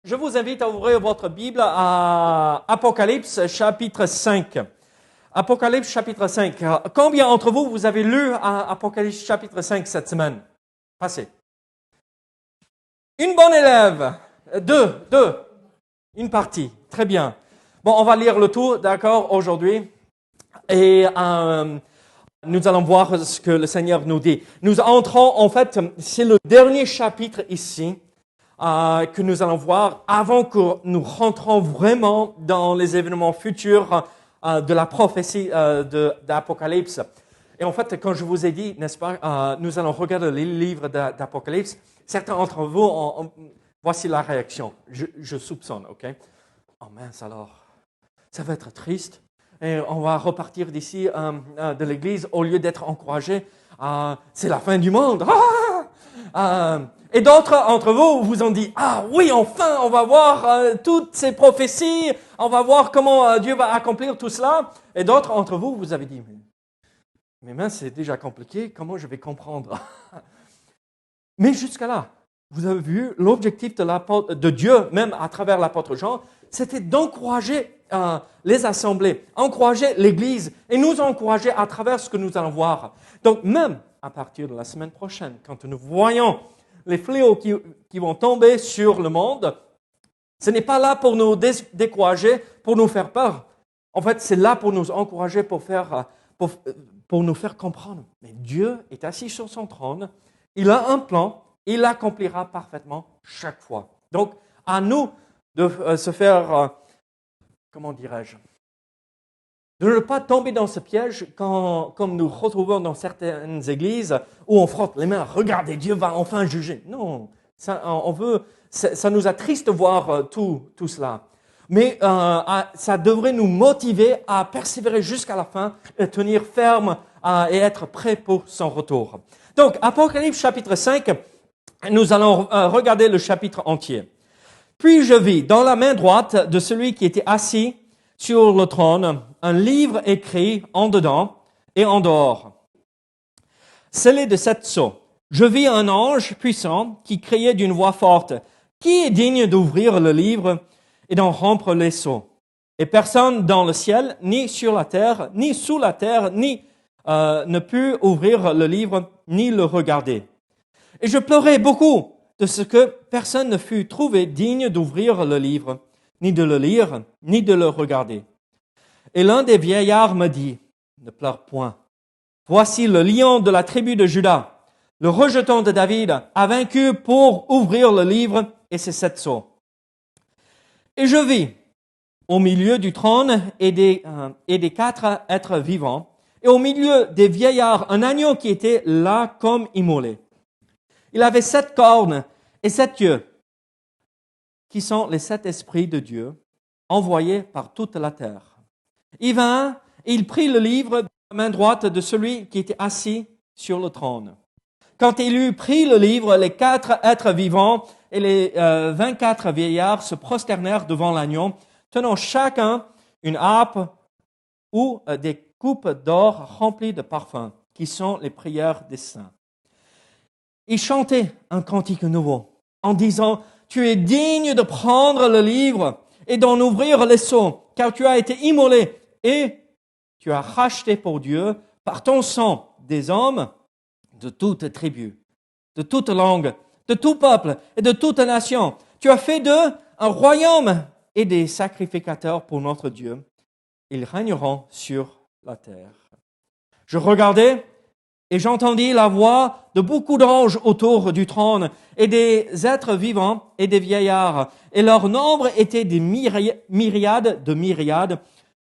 Je vous invite à ouvrir votre Bible à Apocalypse chapitre 5. Apocalypse chapitre 5. Combien d'entre vous, vous avez lu Apocalypse chapitre 5 cette semaine passée? Une bonne élève. Deux. Une partie. Très bien. Bon, on va lire le tout, d'accord, aujourd'hui. Et nous allons voir ce que le Seigneur nous dit. Nous entrons, en fait, c'est le dernier chapitre ici. Que nous allons voir avant que nous rentrons vraiment dans les événements futurs de la prophétie d'Apocalypse. Et en fait, quand je vous ai dit, n'est-ce pas, nous allons regarder les livres d'Apocalypse, certains d'entre vous, voici la réaction. Je soupçonne, ok? Oh mince alors, ça va être triste. Et on va repartir d'ici de l'église au lieu d'être encouragés. C'est la fin du monde. Et d'autres d'entre vous vous ont dit, ah oui, enfin, on va voir toutes ces prophéties, on va voir comment Dieu va accomplir tout cela. Et d'autres d'entre vous, vous avez dit, mais mince, c'est déjà compliqué, comment je vais comprendre? Mais jusqu'à là, vous avez vu, l'objectif de Dieu, même à travers l'apôtre Jean, c'était d'encourager les assemblées, encourager l'Église et nous encourager à travers ce que nous allons voir. Donc même à partir de la semaine prochaine, quand nous voyons les fléaux qui vont tomber sur le monde, ce n'est pas là pour nous décourager, pour nous faire peur. En fait, c'est là pour nous encourager, pour nous faire comprendre. Mais Dieu est assis sur son trône, il a un plan, il l'accomplira parfaitement chaque fois. Donc, à nous de se faire, comment dirais-je, de ne pas tomber dans ce piège comme nous retrouvons dans certaines églises où on frotte les mains. Regardez, Dieu va enfin juger. Non, ça nous attriste de voir tout cela. Mais ça devrait nous motiver à persévérer jusqu'à la fin, et tenir ferme et être prêt pour son retour. Donc, Apocalypse chapitre 5, nous allons regarder le chapitre entier. Puis je vis dans la main droite de celui qui était assis sur le trône, un livre écrit en dedans et en dehors, scellé de 7 sceaux. Je vis un ange puissant qui criait d'une voix forte, « Qui est digne d'ouvrir le livre et d'en rompre les sceaux ?» Et personne dans le ciel, ni sur la terre, ni sous la terre, ne put ouvrir le livre, ni le regarder. Et je pleurais beaucoup de ce que personne ne fut trouvé digne d'ouvrir le livre, ni de le lire, ni de le regarder. Et l'un des vieillards me dit, ne pleure point. Voici le lion de la tribu de Juda, le rejeton de David, a vaincu pour ouvrir le livre et ses 7 sceaux. Et je vis au milieu du trône et des 4 êtres vivants, et au milieu des vieillards, un agneau qui était là comme immolé. Il avait 7 cornes et 7 yeux, qui sont les 7 esprits de Dieu, envoyés par toute la terre. Il vint et il prit le livre de la main droite de celui qui était assis sur le trône. Quand il eut pris le livre, les 4 êtres vivants et les 24 vieillards se prosternèrent devant l'agneau, tenant chacun une harpe ou des coupes d'or remplies de parfums, qui sont les prières des saints. Ils chantaient un cantique nouveau, en disant, « Tu es digne de prendre le livre et d'en ouvrir les sceaux, car tu as été immolé et tu as racheté pour Dieu par ton sang des hommes de toute tribu, de toute langue, de tout peuple et de toute nation. Tu as fait d'eux un royaume et des sacrificateurs pour notre Dieu. Ils régneront sur la terre. » Je regardais et j'entendis la voix de beaucoup d'anges autour du trône et des êtres vivants et des vieillards. Et leur nombre était des myriades de myriades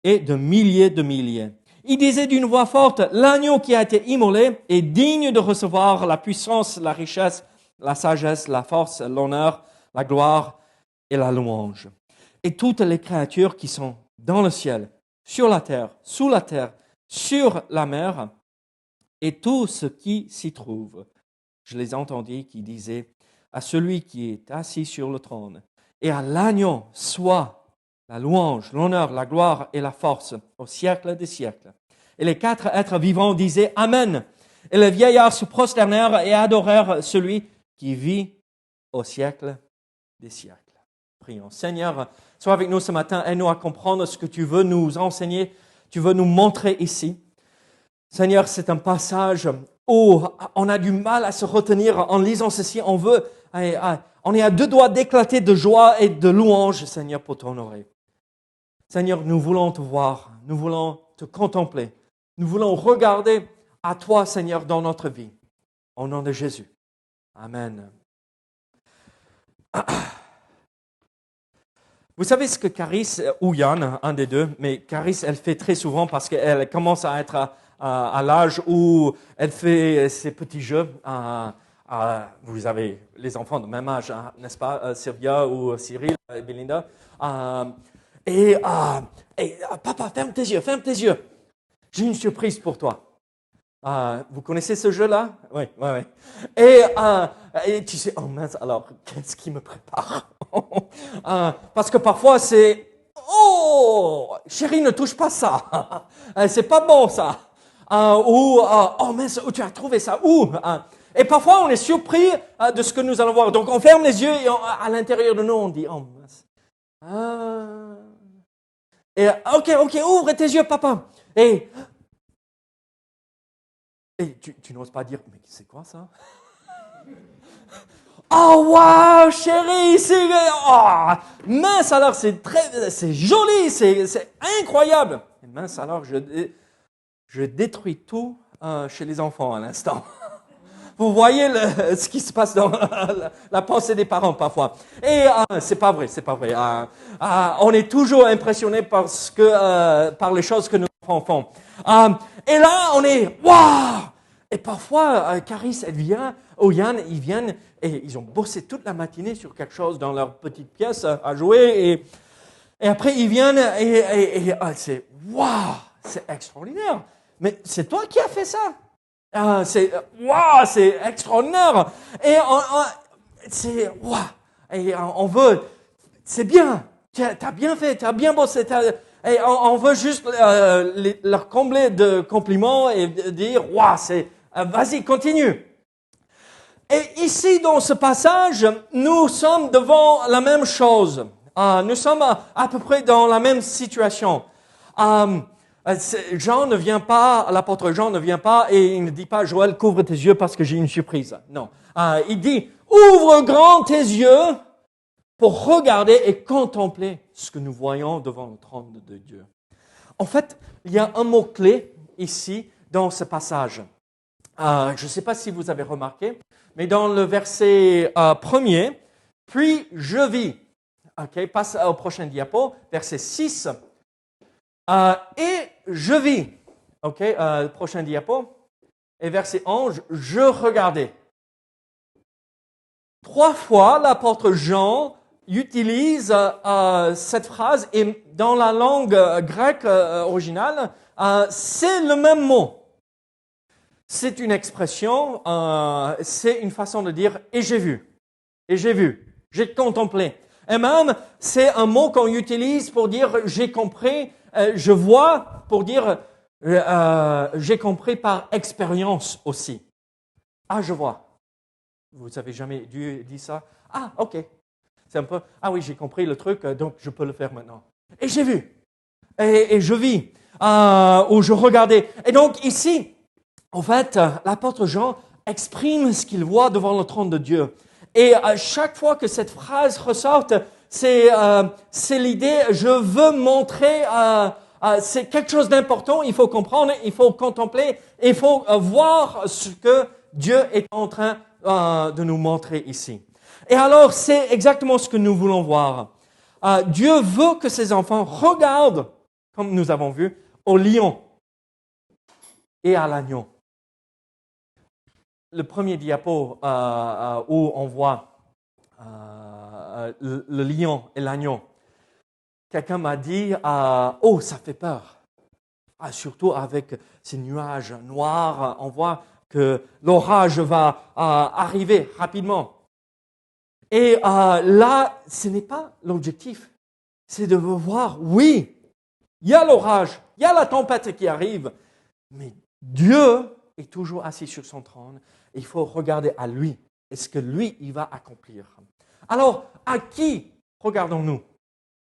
et de milliers de milliers. Ils disaient d'une voix forte, « L'agneau qui a été immolé est digne de recevoir la puissance, la richesse, la sagesse, la force, l'honneur, la gloire et la louange. » Et toutes les créatures qui sont dans le ciel, sur la terre, sous la terre, sur la mer, et tout ce qui s'y trouve. Je les entendis qui disaient à celui qui est assis sur le trône et à l'agneau soit la louange, l'honneur, la gloire et la force au siècle des siècles. Et les 4 êtres vivants disaient Amen. Et les vieillards se prosternèrent et adorèrent celui qui vit au siècle des siècles. Prions. Seigneur, sois avec nous ce matin, aide-nous à comprendre ce que tu veux nous enseigner, tu veux nous montrer ici. Seigneur, c'est un passage où on a du mal à se retenir en lisant ceci. On est à deux doigts d'éclater de joie et de louange, Seigneur, pour t'honorer. Seigneur, nous voulons te voir, nous voulons te contempler, nous voulons regarder à toi, Seigneur, dans notre vie. Au nom de Jésus. Amen. Vous savez ce que Caris ou Yann, un des deux, mais Caris, elle fait très souvent parce qu'elle commence à être à l'âge où elle fait ses petits jeux. Vous avez les enfants de même âge, hein, n'est-ce pas, Sylvia ou Cyril et Belinda. Papa, ferme tes yeux. J'ai une surprise pour toi. Vous connaissez ce jeu-là? Oui. Et tu sais, oh mince, alors, qu'est-ce qui me prépare? Parce que parfois, c'est, oh, chérie, ne touche pas ça. C'est pas bon, ça. Oh mince, où tu as trouvé ça? Où? Et parfois, on est surpris de ce que nous allons voir. Donc, on ferme les yeux et à l'intérieur de nous, on dit, oh mince. Et ok, ouvre tes yeux, papa. Et tu n'oses pas dire, mais c'est quoi ça? Oh wow, chérie, mince alors, c'est joli, c'est incroyable. Et mince alors, je détruis tout chez les enfants à l'instant. Vous voyez ce qui se passe dans la pensée des parents parfois. Et c'est pas vrai. On est toujours impressionné par les choses que nos enfants font. Et là, on est waouh. Et parfois, Caris, elle vient, ou Yann, ils viennent et ils ont bossé toute la matinée sur quelque chose dans leur petite pièce à jouer. Et après, ils viennent et c'est waouh, c'est extraordinaire. Mais c'est toi qui as fait ça. C'est extraordinaire. Et c'est waouh. Et on veut, c'est bien. Tu as bien fait, tu as bien bossé. Et on veut juste leur combler de compliments et dire waouh, vas-y, continue. Et ici, dans ce passage, nous sommes devant la même chose. Nous sommes à peu près dans la même situation. Jean ne vient pas, l'apôtre Jean ne vient pas et il ne dit pas, Joël, couvre tes yeux parce que j'ai une surprise. Non. Il dit, ouvre grand tes yeux pour regarder et contempler ce que nous voyons devant le trône de Dieu. En fait, il y a un mot-clé ici dans ce passage. Je ne sais pas si vous avez remarqué, mais dans le verset premier, puis je vis. Ok, passe au prochain diapo, verset 6. Et je vis. Ok, prochain diapo. Et verset 11, je regardais. 3 fois, l'apôtre Jean utilise cette phrase et dans la langue grecque originale, c'est le même mot. C'est une expression, c'est une façon de dire « et j'ai vu »,« j'ai contemplé ». Et même, c'est un mot qu'on utilise pour dire « j'ai compris », je vois, pour dire j'ai compris par expérience aussi. Je vois. Vous avez jamais dit ça? Ok. C'est un peu, oui, j'ai compris le truc, donc je peux le faire maintenant. Et j'ai vu. Et je vis. Ou je regardais. Et donc ici, en fait, l'apôtre Jean exprime ce qu'il voit devant le trône de Dieu. Et à chaque fois que cette phrase ressort, c'est l'idée, je veux montrer, c'est quelque chose d'important, il faut comprendre, il faut contempler, il faut voir ce que Dieu est en train de nous montrer ici. Et alors, c'est exactement ce que nous voulons voir. Dieu veut que ses enfants regardent, comme nous avons vu, au lion et à l'agneau. Le premier diapo où on voit le lion et l'agneau, quelqu'un m'a dit ça fait peur. Surtout avec ces nuages noirs, on voit que l'orage va arriver rapidement. Et là, ce n'est pas l'objectif. C'est de voir, oui, il y a l'orage, il y a la tempête qui arrive, mais Dieu est toujours assis sur son trône. Et il faut regarder à lui et ce que lui, il va accomplir. Alors, à qui regardons-nous?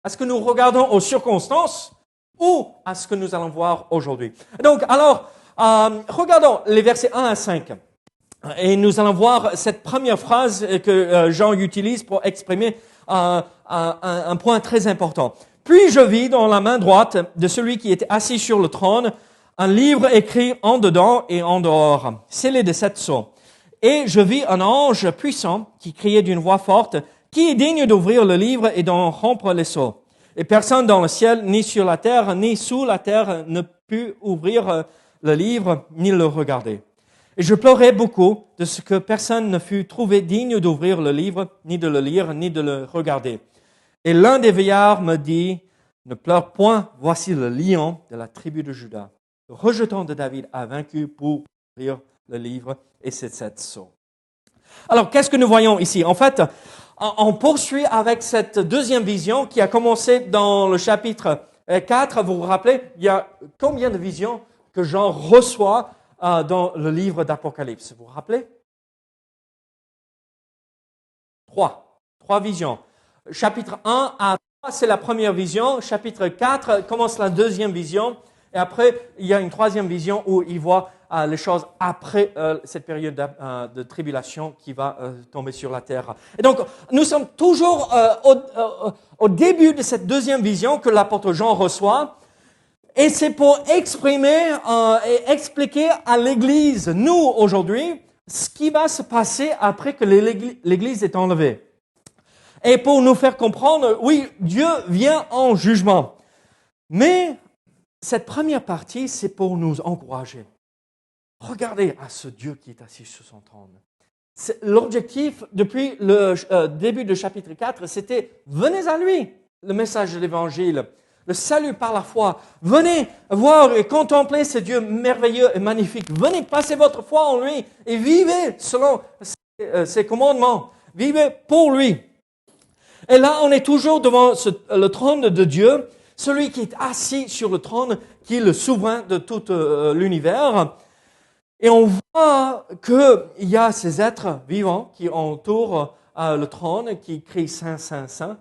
Est-ce que nous regardons aux circonstances ou à ce que nous allons voir aujourd'hui? Donc, alors, regardons les versets 1 à 5. Et nous allons voir cette première phrase que Jean utilise pour exprimer un point très important. Puis je vis dans la main droite de celui qui était assis sur le trône un livre écrit en dedans et en dehors, scellé de 7 sceaux. Et je vis un ange puissant qui criait d'une voix forte, qui est digne d'ouvrir le livre et d'en rompre les sceaux. Et personne dans le ciel, ni sur la terre, ni sous la terre ne put ouvrir le livre, ni le regarder. Et je pleurais beaucoup de ce que personne ne fut trouvé digne d'ouvrir le livre, ni de le lire, ni de le regarder. Et l'un des vieillards me dit, ne pleure point, voici le lion de la tribu de Juda. Le rejeton de David a vaincu pour ouvrir le livre et ses 7 sceaux. Alors, qu'est-ce que nous voyons ici? En fait, on poursuit avec cette deuxième vision qui a commencé dans le chapitre 4. Vous vous rappelez, il y a combien de visions que Jean reçoit dans le livre d'Apocalypse? Vous vous rappelez? 3 visions. Chapitre 1 à 3, c'est la première vision. Chapitre 4 commence la deuxième vision. Et après, il y a une troisième vision où il voit les choses après cette période de tribulation qui va tomber sur la terre. Et donc, nous sommes toujours au début de cette deuxième vision que l'apôtre Jean reçoit. Et c'est pour exprimer et expliquer à l'Église, nous aujourd'hui, ce qui va se passer après que l'Église est enlevée. Et pour nous faire comprendre, oui, Dieu vient en jugement. Mais cette première partie, c'est pour nous encourager. Regardez à ce Dieu qui est assis sur son trône. L'objectif, depuis le début du chapitre 4, c'était « Venez à lui », le message de l'Évangile, le salut par la foi. Venez voir et contempler ce Dieu merveilleux et magnifique. Venez passer votre foi en lui et vivez selon ses commandements. Vivez pour lui. Et là, on est toujours devant le trône de Dieu, celui qui est assis sur le trône, qui est le souverain de tout l'univers. Et on voit qu'il y a ces êtres vivants qui entourent le trône, qui crient Saint, Saint, Saint.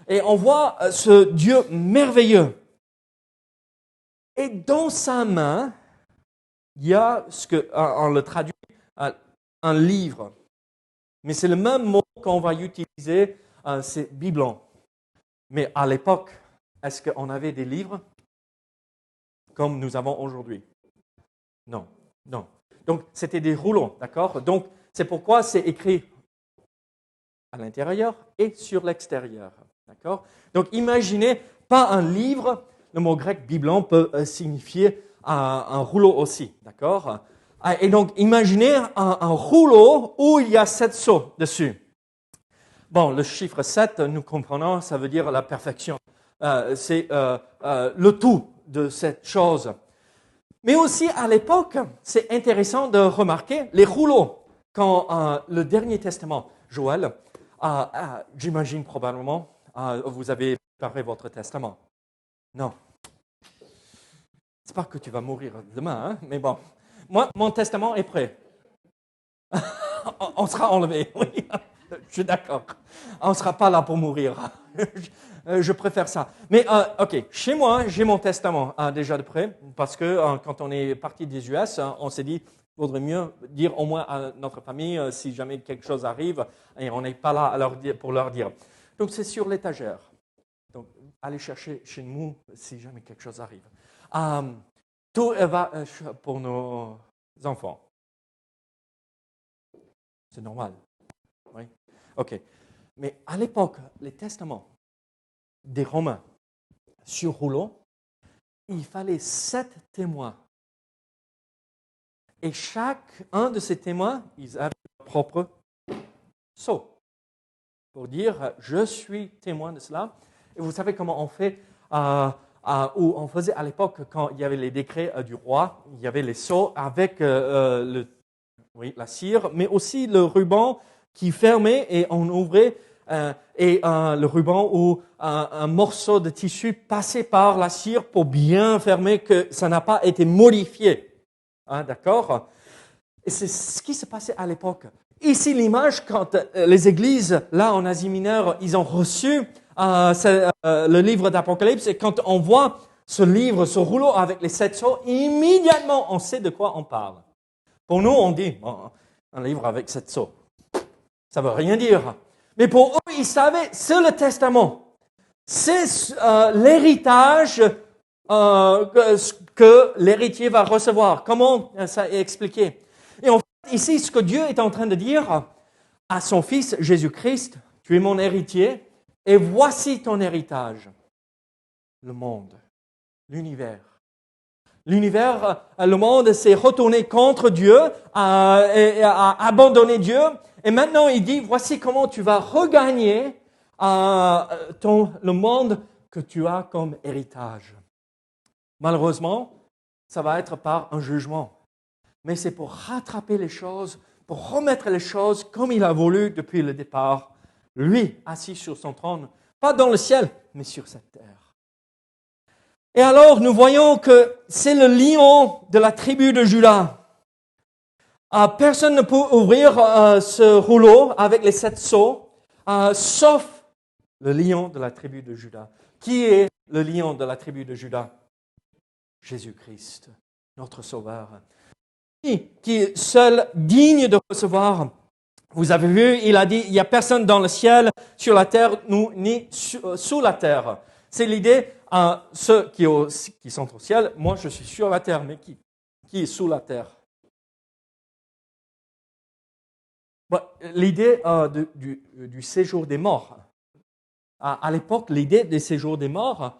Et on voit ce Dieu merveilleux. Et dans sa main, il y a ce qu'on le traduit, un livre. Mais c'est le même mot qu'on va utiliser, c'est biblon. Mais à l'époque, est-ce qu'on avait des livres comme nous avons aujourd'hui? Non. Donc, c'était des rouleaux, d'accord? Donc, c'est pourquoi c'est écrit à l'intérieur et sur l'extérieur, d'accord? Donc, imaginez, pas un livre, le mot grec biblon peut signifier un rouleau aussi, d'accord? Et donc, imaginez un rouleau où il y a 7 sceaux dessus. Bon, le chiffre 7, nous comprenons, ça veut dire la perfection. C'est le tout de cette chose. Mais aussi, à l'époque, c'est intéressant de remarquer les rouleaux. Quand le dernier testament, Joël, j'imagine probablement, vous avez préparé votre testament. Non. C'est pas que tu vas mourir demain, hein, mais bon. Moi, mon testament est prêt. On sera enlevé, oui. Je suis d'accord. On ne sera pas là pour mourir. Je préfère ça. Mais, OK, chez moi, j'ai mon testament déjà de près, parce que quand on est parti des US, on s'est dit, il vaudrait mieux dire au moins à notre famille si jamais quelque chose arrive, et on n'est pas là pour leur dire. Donc, c'est sur l'étagère. Donc, allez chercher chez nous si jamais quelque chose arrive. Tout va pour nos enfants. C'est normal. Oui. OK. Mais à l'époque, les testaments des Romains sur rouleau, il fallait 7 témoins. Et chacun de ces témoins, ils avaient leur propre sceau pour dire « je suis témoin de cela ». Et vous savez comment on fait où on faisait à l'époque, quand il y avait les décrets du roi, il y avait les sceaux avec la cire, mais aussi le ruban qui fermait et on ouvrait, et le ruban ou un morceau de tissu passé par la cire pour bien fermer, que ça n'a pas été modifié. Hein, d'accord? Et c'est ce qui se passait à l'époque. Ici, l'image, quand les églises, là, en Asie mineure, ils ont reçu le livre d'Apocalypse, et quand on voit ce livre, ce rouleau avec les 7 sceaux, immédiatement, on sait de quoi on parle. Pour nous, on dit, bon, un livre avec 7 sceaux. Ça ne veut rien dire. Mais pour eux, ils savaient, c'est le testament. C'est l'héritage que l'héritier va recevoir. Comment ça est expliqué? Et en fait, ici, ce que Dieu est en train de dire à son Fils Jésus-Christ, tu es mon héritier, et voici ton héritage. Le monde, l'univers. L'univers, le monde s'est retourné contre Dieu, a abandonné Dieu, et maintenant il dit, voici comment tu vas regagner le monde que tu as comme héritage. Malheureusement, ça va être par un jugement. Mais c'est pour rattraper les choses, pour remettre les choses comme il a voulu depuis le départ. Lui, assis sur son trône, pas dans le ciel, mais sur cette terre. Et alors, nous voyons que c'est le lion de la tribu de Juda. Personne ne peut ouvrir ce rouleau avec les 7 sceaux, sauf le lion de la tribu de Juda. Qui est le lion de la tribu de Juda? Jésus-Christ, notre Sauveur. Qui est seul digne de recevoir. Vous avez vu, il a dit, il n'y a personne dans le ciel, sur la terre, ni sous la terre. C'est l'idée, ceux qui sont au ciel, moi je suis sur la terre, mais qui est sous la terre? Bon, l'idée du séjour des morts. À l'époque, l'idée du séjour des morts,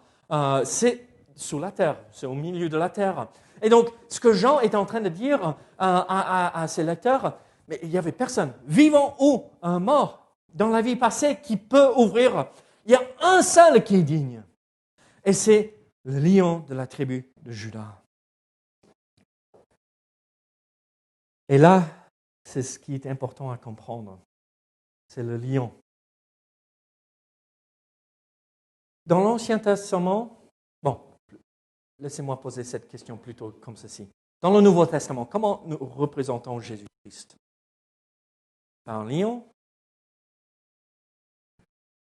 c'est sous la terre, c'est au milieu de la terre. Et donc, ce que Jean est en train de dire à ses lecteurs, mais il n'y avait personne, vivant ou mort, dans la vie passée, qui peut ouvrir. Il y a un seul qui est digne. Et c'est le lion de la tribu de Juda. Et là, c'est ce qui est important à comprendre. C'est le lion. Dans l'Ancien Testament, laissez-moi poser cette question plutôt comme ceci. Dans le Nouveau Testament, comment nous représentons Jésus-Christ? Par un lion?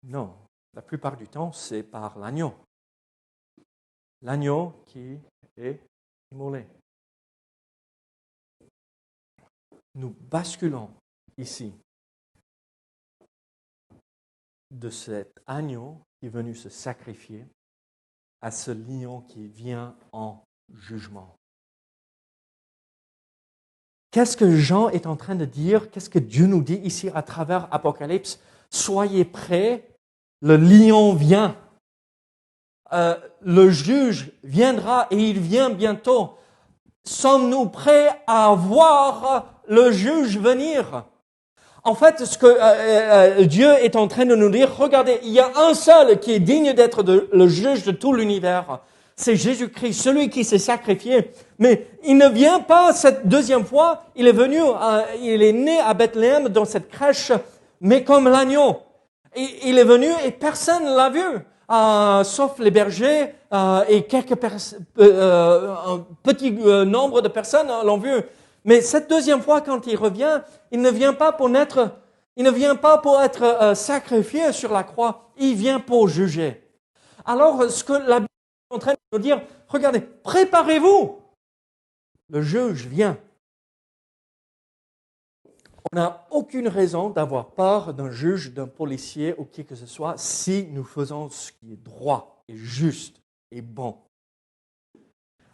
Non. La plupart du temps, c'est par l'agneau. L'agneau qui est immolé. Nous basculons ici de cet agneau qui est venu se sacrifier à ce lion qui vient en jugement. Qu'est-ce que Jean est en train de dire? Qu'est-ce que Dieu nous dit ici à travers Apocalypse? Soyez prêts, le lion vient. Le juge viendra et il vient bientôt. Sommes-nous prêts à voir le juge venir? En fait, ce que Dieu est en train de nous dire, regardez, il y a un seul qui est digne d'être le juge de tout l'univers. C'est Jésus-Christ, celui qui s'est sacrifié. Mais il ne vient pas cette deuxième fois, il est venu, il est né à Bethléem dans cette crèche, mais comme l'agneau. Et il est venu et personne ne l'a vu. Sauf les bergers et un petit nombre de personnes l'ont vu. Mais cette deuxième fois, quand il revient, il ne vient pas pour être sacrifié sur la croix, il vient pour juger. Alors, ce que la Bible est en train de nous dire, regardez, préparez-vous, le juge vient. On n'a aucune raison d'avoir peur d'un juge, d'un policier ou qui que ce soit si nous faisons ce qui est droit et juste et bon.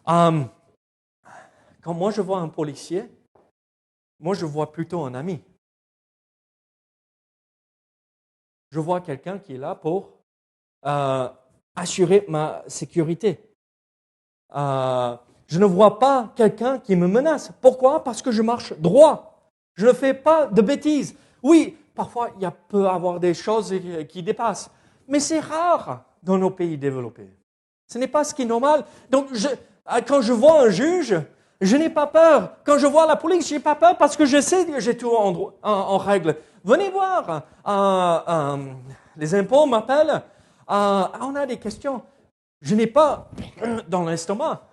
Quand moi je vois un policier, moi je vois plutôt un ami. Je vois quelqu'un qui est là pour assurer ma sécurité. Je ne vois pas quelqu'un qui me menace. Pourquoi? Parce que je marche droit. Je ne fais pas de bêtises. Oui, parfois, il peut y avoir des choses qui dépassent. Mais c'est rare dans nos pays développés. Ce n'est pas ce qui est normal. Donc, quand je vois un juge, je n'ai pas peur. Quand je vois la police, je n'ai pas peur parce que je sais que j'ai tout en règle. Venez voir. Les impôts m'appellent. On a des questions. Je n'ai pas dans l'estomac.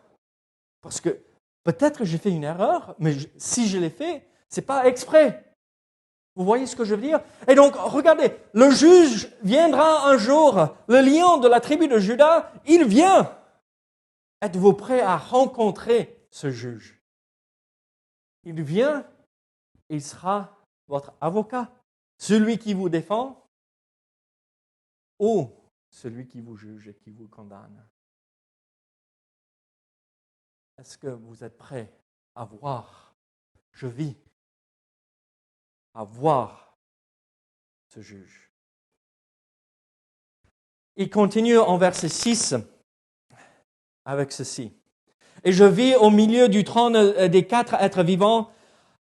Parce que peut-être j'ai fait une erreur, mais si je l'ai fait, ce n'est pas exprès. Vous voyez ce que je veux dire? Et donc, regardez, le juge viendra un jour, le lion de la tribu de Juda, il vient. Êtes-vous prêts à rencontrer ce juge? Il vient, il sera votre avocat, celui qui vous défend ou celui qui vous juge et qui vous condamne. Est-ce que vous êtes prêts à voir, je vis, à voir ce juge? Il continue en verset 6 avec ceci. Et je vis au milieu du trône des 4 êtres vivants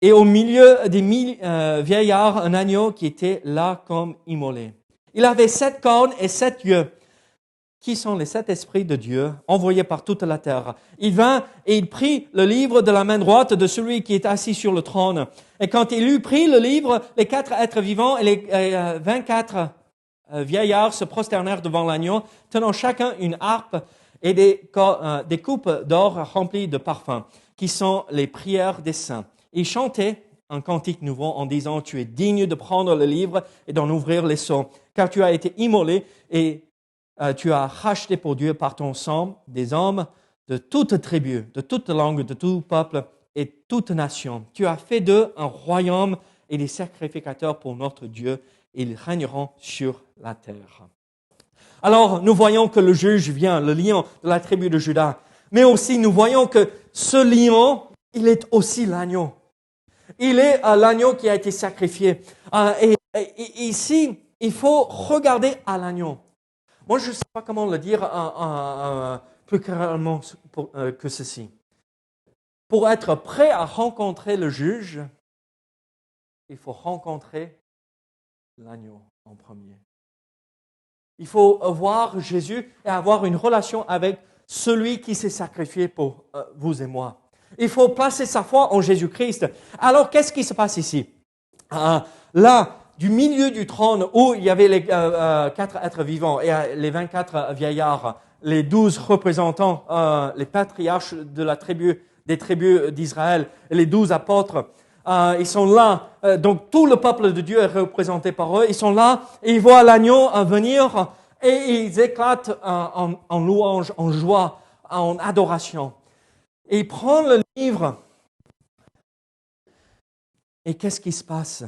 et au milieu des 1000 vieillards un agneau qui était là comme immolé. Il avait 7 cornes et 7 yeux, qui sont les 7 esprits de Dieu envoyés par toute la terre. Il vint et il prit le livre de la main droite de celui qui est assis sur le trône. Et quand il eut pris le livre, les 4 êtres vivants et les 24 vieillards se prosternèrent devant l'agneau, tenant chacun une harpe et des coupes d'or remplies de parfums, qui sont les prières des saints. Ils chantaient un cantique nouveau en disant, « Tu es digne de prendre le livre et d'en ouvrir les sceaux, car tu as été immolé et tu as racheté pour Dieu par ton sang des hommes de toute tribu, de toute langue, de tout peuple et toute nation. Tu as fait d'eux un royaume et des sacrificateurs pour notre Dieu. Ils régneront sur la terre. » Alors, nous voyons que le juge vient, le lion de la tribu de Juda. Mais aussi, nous voyons que ce lion, il est aussi l'agneau. Il est l'agneau qui a été sacrifié. Et ici, il faut regarder à l'agneau. Moi, je ne sais pas comment le dire plus clairement que ceci. Pour être prêt à rencontrer le juge, il faut rencontrer l'agneau en premier. Il faut voir Jésus et avoir une relation avec celui qui s'est sacrifié pour vous et moi. Il faut placer sa foi en Jésus-Christ. Alors, qu'est-ce qui se passe ici? Là, du milieu du trône où il y avait les 4 êtres vivants et les 24 vieillards, les 12 représentants, les patriarches des tribus d'Israël, et les 12 apôtres, ils sont là. Donc tout le peuple de Dieu est représenté par eux. Ils sont là et ils voient l'agneau venir et ils éclatent en louange, en joie, en adoration. Et ils prennent le livre. Et qu'est-ce qui se passe?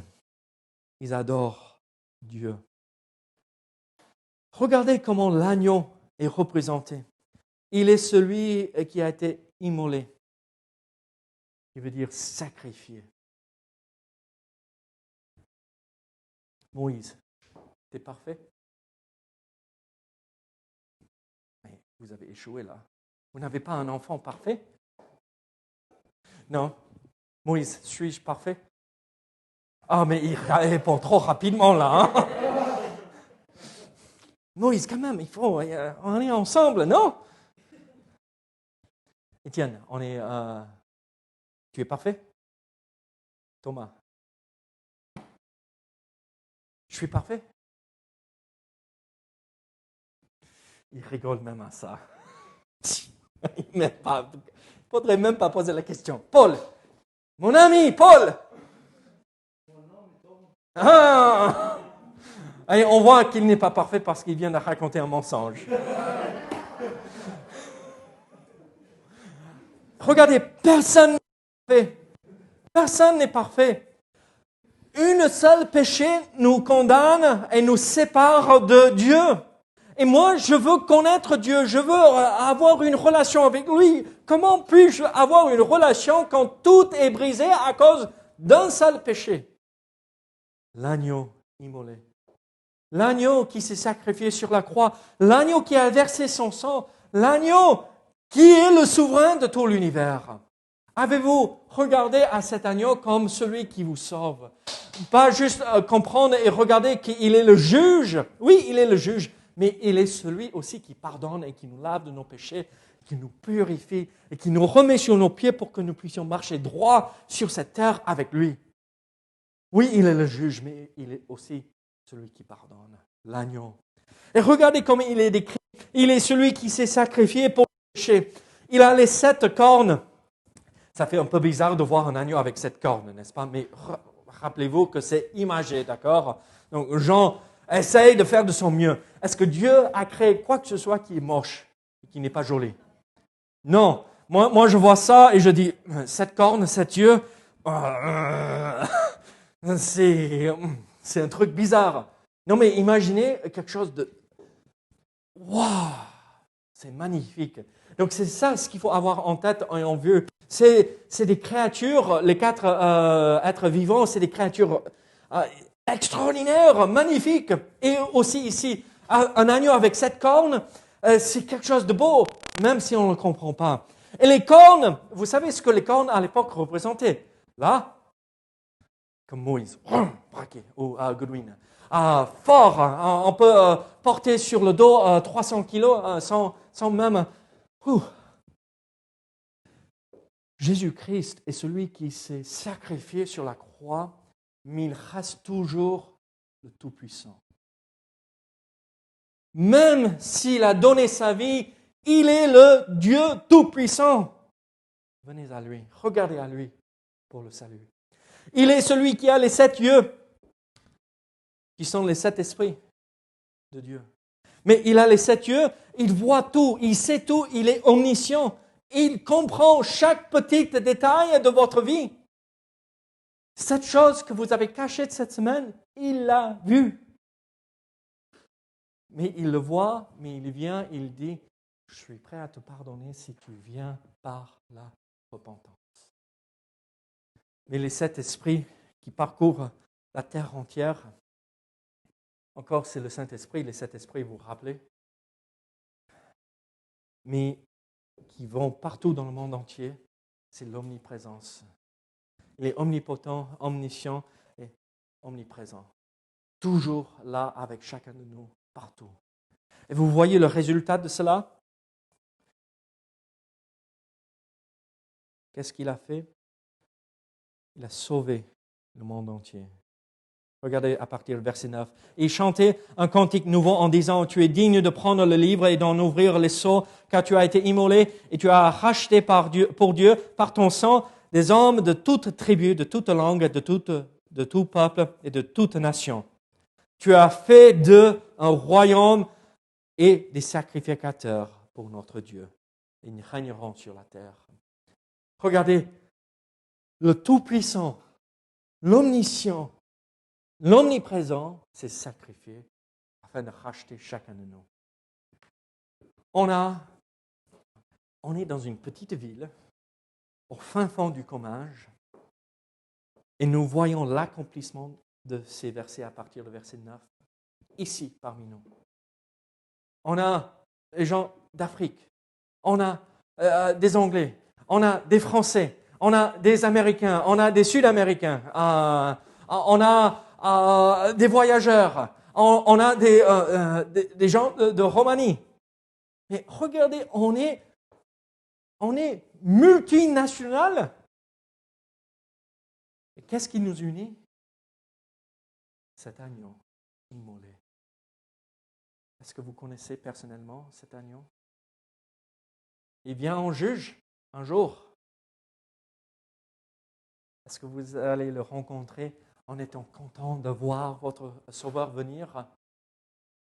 Ils adorent Dieu. Regardez comment l'agneau est représenté. Il est celui qui a été immolé. Il veut dire sacrifié. Moïse, t'es parfait? Mais vous avez échoué là. Vous n'avez pas un enfant parfait? Non. Moïse, suis-je parfait? Ah, mais il répond trop rapidement là. Hein? Moïse, quand même, on est ensemble, non? Étienne, tu es parfait? Thomas, je suis parfait? Il rigole même à ça. Il ne faudrait même pas poser la question. Paul, mon ami, Paul! Ah! Et on voit qu'il n'est pas parfait parce qu'il vient de raconter un mensonge. Regardez, personne n'est parfait. Personne n'est parfait. Un seul péché nous condamne et nous sépare de Dieu. Et moi, je veux connaître Dieu, je veux avoir une relation avec lui. Comment puis-je avoir une relation quand tout est brisé à cause d'un seul péché? L'agneau immolé. L'agneau qui s'est sacrifié sur la croix. L'agneau qui a versé son sang. L'agneau qui est le souverain de tout l'univers. Avez-vous regardé à cet agneau comme celui qui vous sauve? Pas juste comprendre et regarder qu'il est le juge. Oui, il est le juge. Mais il est celui aussi qui pardonne et qui nous lave de nos péchés, qui nous purifie et qui nous remet sur nos pieds pour que nous puissions marcher droit sur cette terre avec lui. Oui, il est le juge, mais il est aussi celui qui pardonne, l'agneau. Et regardez comment il est décrit. Il est celui qui s'est sacrifié pour le péché. Il a les 7 cornes. Ça fait un peu bizarre de voir un agneau avec 7 cornes, n'est-ce pas? Mais rappelez-vous que c'est imagé, d'accord? Donc Jean essaye de faire de son mieux. Est-ce que Dieu a créé quoi que ce soit qui est moche, qui n'est pas joli? Non. Moi, je vois ça et je dis, cette corne, cet yeux, c'est un truc bizarre. Non, mais imaginez quelque chose de... Waouh! C'est magnifique. Donc, c'est ça ce qu'il faut avoir en tête et en vue. C'est des créatures, les 4 êtres vivants, c'est des créatures extraordinaires, magnifiques. Et aussi ici, un agneau avec 7 cornes, c'est quelque chose de beau, même si on ne le comprend pas. Et les cornes, vous savez ce que les cornes à l'époque représentaient? Là, comme Moïse, braqué, ou Godwin. Fort, on peut porter sur le dos 300 kilos sans même... Jésus-Christ est celui qui s'est sacrifié sur la croix, mais il reste toujours le Tout-Puissant. Même s'il a donné sa vie, il est le Dieu Tout-Puissant. Venez à lui, regardez à lui pour le salut. Il est celui qui a les 7 yeux, qui sont les 7 esprits de Dieu. Mais il a les 7 yeux, il voit tout, il sait tout, il est omniscient. Il comprend chaque petit détail de votre vie. Cette chose que vous avez cachée de cette semaine, il l'a vue. Mais il le voit, mais il vient, il dit, je suis prêt à te pardonner si tu viens par la repentance. Mais les 7 esprits qui parcourent la terre entière, encore c'est le Saint-Esprit, les 7 esprits, vous vous rappelez, mais qui vont partout dans le monde entier, c'est l'omniprésence. Il est omnipotent, omniscient et omniprésent. Toujours là avec chacun de nous, partout. Et vous voyez le résultat de cela? Qu'est-ce qu'il a fait? Il a sauvé le monde entier. Regardez à partir du verset 9. Il chantait un cantique nouveau en disant, tu es digne de prendre le livre et d'en ouvrir les sceaux, car tu as été immolé et tu as racheté pour Dieu, par ton sang, des hommes de toute tribu, de toute langue, de tout peuple et de toute nation. Tu as fait d'eux un royaume et des sacrificateurs pour notre Dieu. Ils régneront sur la terre. Regardez, le Tout-Puissant, l'Omniscient, l'Omniprésent s'est sacrifié afin de racheter chacun de nous. On est dans une petite ville, au fin fond du Comminges, et nous voyons l'accomplissement de ces versets à partir du verset 9, ici parmi nous. On a des gens d'Afrique, on a des Anglais, on a des Français, on a des Américains, on a des Sud-Américains, on a des voyageurs, on a des gens de Roumanie. Mais regardez, on est multinational. Et qu'est-ce qui nous unit? Cet agneau immolé. Est-ce que vous connaissez personnellement cet agneau? Il vient en juge un jour. Est-ce que vous allez le rencontrer en étant content de voir votre Sauveur venir?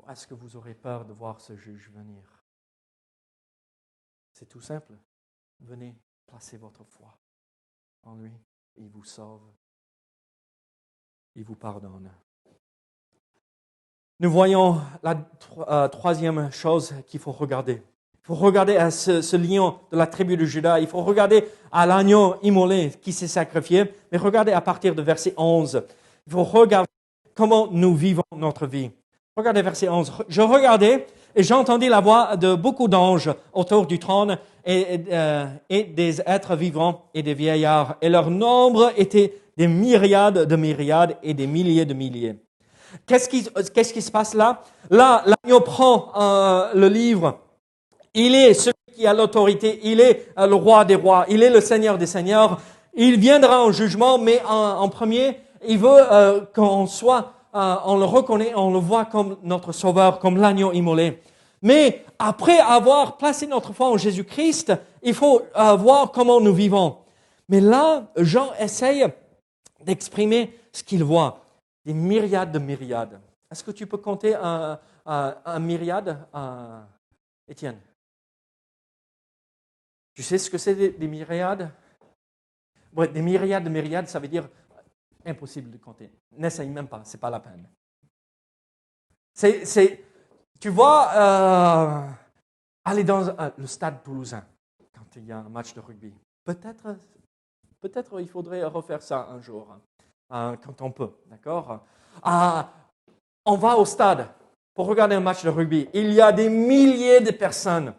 Ou est-ce que vous aurez peur de voir ce juge venir? C'est tout simple. Venez placer votre foi en lui. Il vous sauve. Il vous pardonne. Nous voyons la troisième chose qu'il faut regarder. Il faut regarder à ce lion de la tribu de Juda. Il faut regarder à l'agneau immolé qui s'est sacrifié. Mais regardez à partir de verset 11. Il faut regarder comment nous vivons notre vie. Regardez verset 11. Je regardais et j'entendis la voix de beaucoup d'anges autour du trône et des êtres vivants et des vieillards. Et leur nombre était des myriades de myriades et des milliers de milliers. Qu'est-ce qui se passe là? Là, l'agneau prend le livre. Il est celui qui a l'autorité. Il est le roi des rois. Il est le Seigneur des seigneurs. Il viendra en jugement, mais en premier, il veut qu'on soit, on le reconnaît, on le voit comme notre sauveur, comme l'agneau immolé. Mais après avoir placé notre foi en Jésus-Christ, il faut voir comment nous vivons. Mais là, Jean essaye d'exprimer ce qu'il voit. Des myriades de myriades. Est-ce que tu peux compter un myriade, Étienne? Tu sais ce que c'est des myriades? Ouais, des myriades de myriades, ça veut dire impossible de compter. N'essaye même pas, c'est pas la peine. Tu vois, aller dans le stade toulousain, quand il y a un match de rugby. Peut-être il faudrait refaire ça un jour, quand on peut, d'accord? On va au stade pour regarder un match de rugby. Il y a des milliers de personnes.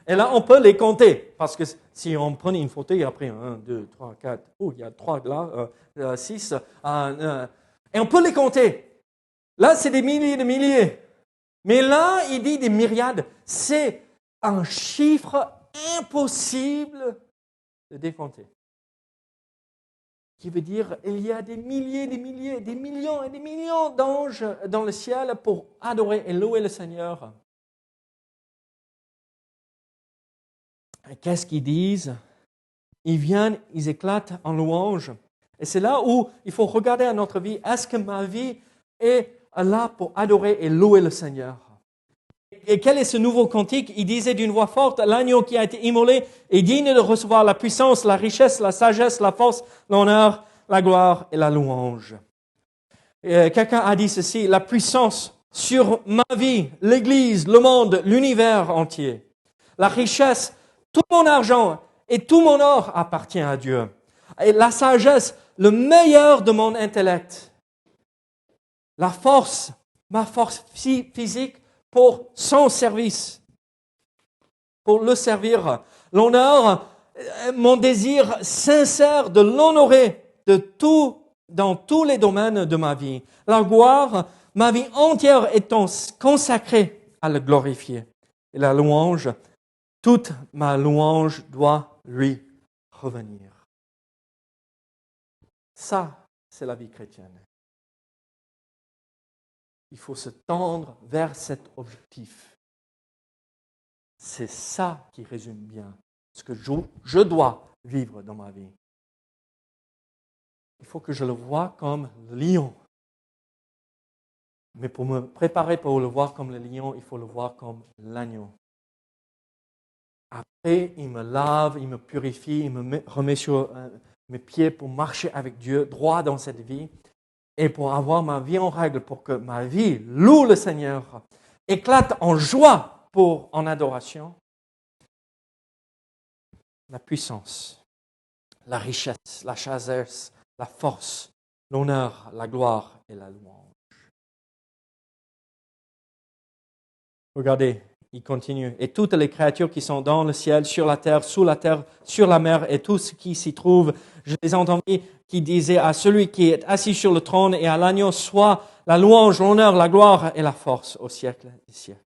Et là, on peut les compter. Parce que si on prenait une photo, il y a après 1, 2, 3, 4, il y a 3 là, 6. Et on peut les compter. Là, c'est des milliers de milliers. Mais là, il dit des myriades. C'est un chiffre impossible de décompter. Qui veut dire il y a des milliers, des millions et des millions d'anges dans le ciel pour adorer et louer le Seigneur. Et qu'est-ce qu'ils disent? Ils viennent, ils éclatent en louange. Et c'est là où il faut regarder à notre vie. Est-ce que ma vie est là pour adorer et louer le Seigneur? Et quel est ce nouveau cantique? Il disait d'une voix forte, l'agneau qui a été immolé est digne de recevoir la puissance, la richesse, la sagesse, la force, l'honneur, la gloire et la louange. Quelqu'un a dit ceci, la puissance sur ma vie, l'Église, le monde, l'univers entier. La richesse, tout mon argent et tout mon or appartient à Dieu. Et la sagesse, le meilleur de mon intellect. La force, ma force physique pour son service, pour le servir. L'honneur, mon désir sincère de l'honorer dans tous les domaines de ma vie. La gloire, ma vie entière étant consacrée à le glorifier. Et la louange, toute ma louange doit lui revenir. Ça, c'est la vie chrétienne. Il faut se tendre vers cet objectif. C'est ça qui résume bien ce que je dois vivre dans ma vie. Il faut que je le voie comme le lion. Mais pour me préparer pour le voir comme le lion, il faut le voir comme l'agneau. Après, il me lave, il me purifie, il me remet sur mes pieds pour marcher avec Dieu droit dans cette vie et pour avoir ma vie en règle, pour que ma vie loue le Seigneur, éclate en joie en adoration. La puissance, la richesse, la sagesse, la force, l'honneur, la gloire et la louange. Regardez, il continue. Et toutes les créatures qui sont dans le ciel, sur la terre, sur la mer et tout ce qui s'y trouve, je les entendis qui disaient à celui qui est assis sur le trône et à l'agneau, soit la louange, l'honneur, la gloire et la force au siècle des siècles.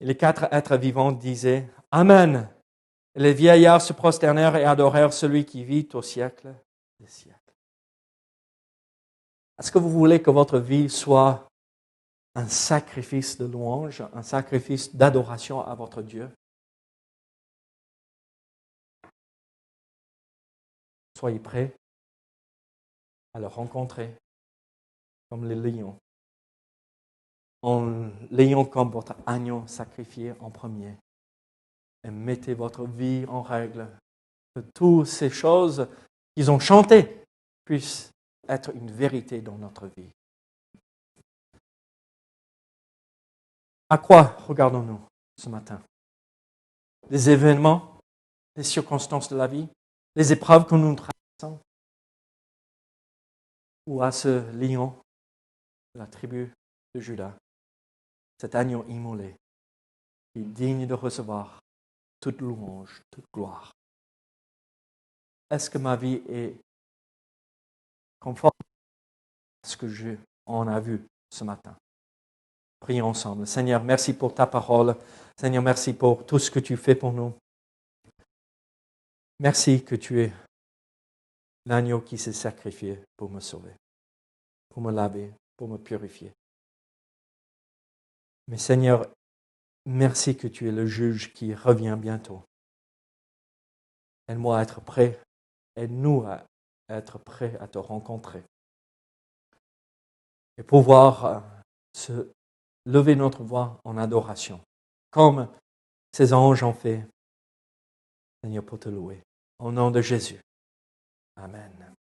Et les 4 êtres vivants disaient Amen. Et les vieillards se prosternèrent et adorèrent celui qui vit au siècle des siècles. Est-ce que vous voulez que votre vie soit un sacrifice de louange, un sacrifice d'adoration à votre Dieu? Soyez prêts à le rencontrer comme les lions, en l'ayant comme votre agneau sacrifié en premier. Et mettez votre vie en règle, que toutes ces choses qu'ils ont chantées puissent être une vérité dans notre vie. À quoi regardons-nous ce matin? Les événements, les circonstances de la vie, les épreuves que nous traversons, ou à ce lion de la tribu de Juda, cet agneau immolé, qui est digne de recevoir toute louange, toute gloire. Est-ce que ma vie est conforme à ce que on a vu ce matin? Prions ensemble. Seigneur, merci pour ta parole. Seigneur, merci pour tout ce que tu fais pour nous. Merci que tu es l'agneau qui s'est sacrifié pour me sauver, pour me laver, pour me purifier. Mais Seigneur, merci que tu es le juge qui revient bientôt. Aide-moi à être prêt. Aide-nous à être prêt à te rencontrer et pouvoir se lever notre voix en adoration, comme ces anges ont fait, Seigneur, pour te louer. Au nom de Jésus. Amen.